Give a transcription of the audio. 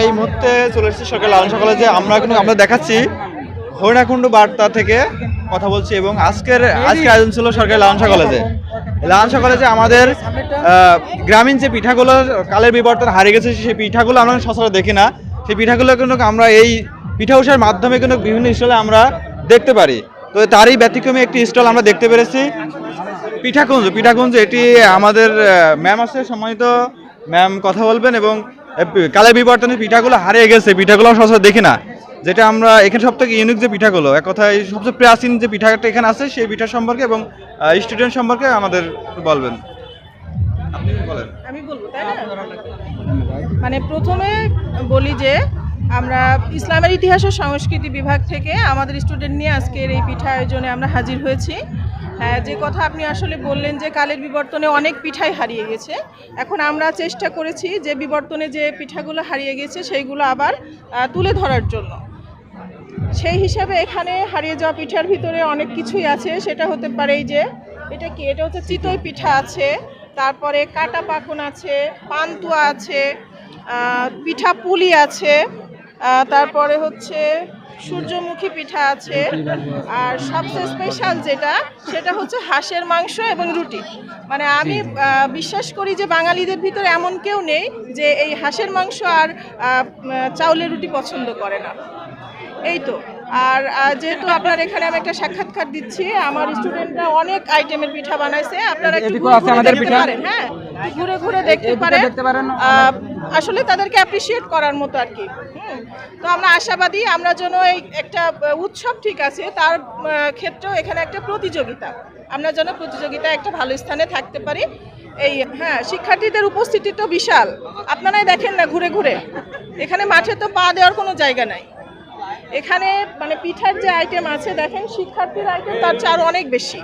এই মুহূর্তে চলে এসেছি সরকারি লালন শাহ কলেজে। আমরা দেখাচ্ছি হরিণাকুণ্ড বার্তা থেকে কথা বলছি এবং আজকে আয়োজন ছিল সরকারি লালন শাহ কলেজে। লালন শাহ কলেজে আমাদের গ্রামীণ যে পিঠাগুলো কালের বিবর্তন হারিয়ে গেছে সেই পিঠাগুলো আমরা সচরাচর দেখি না। সেই পিঠাগুলো কিন্তু আমরা এই পিঠা উৎসবের মাধ্যমে কিন্তু বিভিন্ন স্টলে আমরা দেখতে পারি। তো তারই ব্যতিক্রমী একটি স্টল আমরা দেখতে পেরেছি, পিঠাকুঞ্জ। এটি আমাদের ম্যাম আছে, সম্মানিত ম্যাম কথা বলবেন এবং কালের বিবর্তনে পিঠাগুলো হারিয়ে গেছে, পিঠাগুলো আমরা সচরাচর দেখি না, যেটা আমরা এখানে সব থেকে ইউনিক যে পিঠাগুলো, এক কথায় সবচেয়ে প্রাচীন যে পিঠাটা এখানে আছে সেই পিঠা সম্পর্কে এবং স্টুডেন্ট সম্পর্কে আমাদের বলবেন। আপনি বলেন। আমি বলবো, তাই না? মানে প্রথমে বলি যে আমরা ইসলামের ইতিহাস ও সংস্কৃতি বিভাগ থেকে আমাদের স্টুডেন্ট নিয়ে আজকের এই পিঠা আয়োজনে আমরা হাজির হয়েছি। যে কথা আপনি আসলে বললেন যে কালের বিবর্তনে অনেক পিঠাই হারিয়ে গেছে, এখন আমরা চেষ্টা করেছি যে বিবর্তনে যে পিঠাগুলো হারিয়ে গেছে সেইগুলো আবার তুলে ধরার জন্য। সেই হিসাবে এখানে হারিয়ে যাওয়া পিঠার ভিতরে অনেক কিছুই আছে। সেটা হতে পারে এই যে এটা হচ্ছে চিতই পিঠা আছে, তারপরে কাটা পাখন আছে, পান্তুয়া আছে, পিঠা পুলি আছে, তারপরে হচ্ছে সূর্যমুখী পিঠা আছে, আর সবচেয়ে স্পেশাল সেটা হচ্ছে হাঁসের মাংস এবং রুটি। মানে আমি বিশ্বাস করি যে বাঙালিদের ভিতরে এমন কেউ নেই যে এই হাঁসের মাংস আর চাউলের রুটি পছন্দ করে না। এই তো। আর যেহেতু আপনার এখানে আমি একটা সাক্ষাৎকার দিচ্ছি, আমার স্টুডেন্টরা অনেক আইটেমের পিঠা বানাইছে, আপনারা একটু দেখতে পারেন। হ্যাঁ, ঘুরে ঘুরে দেখতে পারেন, আসলে তাদেরকে অ্যাপ্রিসিয়েট করার মতো আর কি। তো আমরা আশাবাদী আমরা যেন এই একটা উৎসব ঠিক আছে, তার ক্ষেত্রেও এখানে একটা প্রতিযোগিতা, আমরা যেন প্রতিযোগিতায় একটা ভালো স্থানে থাকতে পারি। হ্যাঁ, শিক্ষার্থীদের উপস্থিতি তো বিশাল, আপনারাই দেখেন না ঘুরে ঘুরে, এখানে মাঠে তো পা দেওয়ার কোনো জায়গা নাই। এখানে মানে পিঠার যে আইটেম আছে দেখেন, শিক্ষার্থীর আইটেম তার চেয়ে আরও অনেক বেশি।